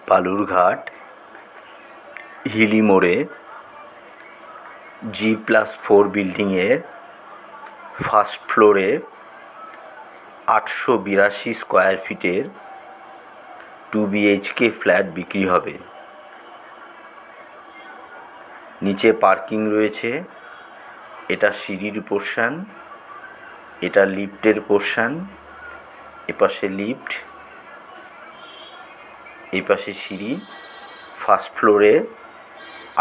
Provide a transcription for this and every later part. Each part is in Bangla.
বালুরঘাট হিলি মোড়ে G+4 বিল্ডিংয়ের ফার্স্ট ফ্লোরে 882 স্কোয়ার ফিটের 2 BHK ফ্ল্যাট বিক্রি হবে। নিচে পার্কিং রয়েছে, এটা সিঁড়ির পোর্শন, এটা লিফটের পোর্শন, এপাশে লিফট, এই পাশে সিঁড়ি। ফার্স্ট ফ্লোরে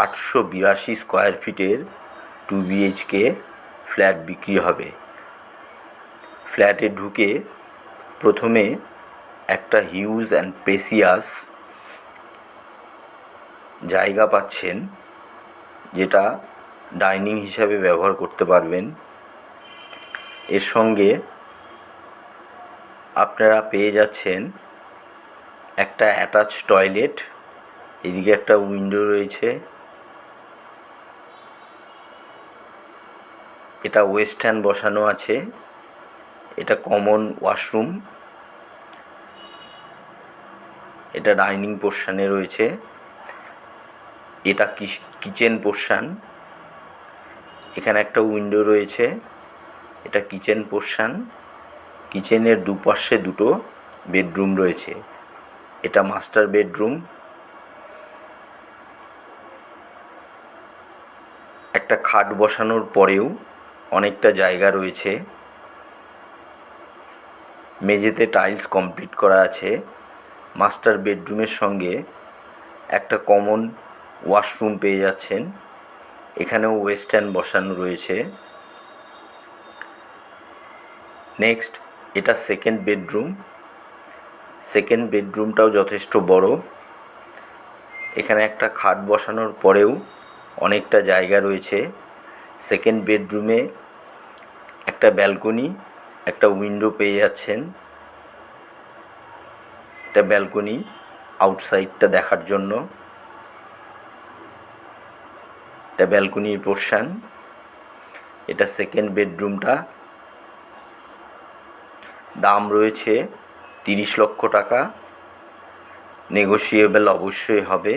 882 স্কোয়ার ফিটের 2 BHK ফ্ল্যাট বিক্রি হবে। ফ্ল্যাটে ঢুকে প্রথমে একটা হিউজ অ্যান্ড স্পেসিয়াস জায়গা পাচ্ছেন, যেটা ডাইনিং হিসাবে ব্যবহার করতে পারবেন। এর সঙ্গে আপনারা পেয়ে যাচ্ছেন একটা অ্যাটাচ টয়লেট, এদিকে একটা উইন্ডো রয়েছে। এটা ওয়েস্টার্ন বসানো আছে, এটা কমন ওয়াশরুম, এটা ডাইনিং পোর্শনে রয়েছে, এটা কিচেন পোর্শন, এখানে একটা উইন্ডো রয়েছে, এটা কিচেন পোর্শন। কিচেনের দুপাশে দুটো বেডরুম রয়েছে, এটা মাস্টার বেডরুম। একটা খাট বসানোর পরেও অনেকটা জায়গা রয়েছে। মেঝেতে টাইলস কমপ্লিট করা আছে। মাস্টার বেডরুমের সঙ্গে একটা কমন ওয়াশরুম পেয়ে যাচ্ছেন, এখানেও ওয়েস্টার্ন বসানো রয়েছে। নেক্সট, এটা সেকেন্ড বেডরুম। সেকেন্ড বেডরুমটাও যথেষ্ট বড়। এখানে একটা খাট বসানোর পরেও অনেকটা জায়গা রয়েছে। সেকেন্ড বেডরুমে একটা ব্যালকনি, একটা উইন্ডো পেয়ে যাচ্ছেন। একটা ব্যালকনি আউটসাইডটা দেখার জন্য, এটা ব্যালকনির পোর্শন। এটা সেকেন্ড বেডরুমটা। দাম রয়েছে 30 লক্ষ টাকা, নেগোশিয়েবল অবশ্যই হবে।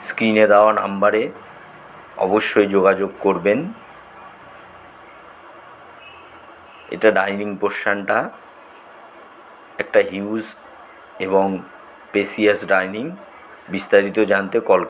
স্ক্রিনে দেওয়া নাম্বারে অবশ্যই যোগাযোগ করবেন। এটা ডাইনিং পোর্শনটা, একটা হিউজ এবং স্পেসিয়াস ডাইনিং। বিস্তারিত জানতে কল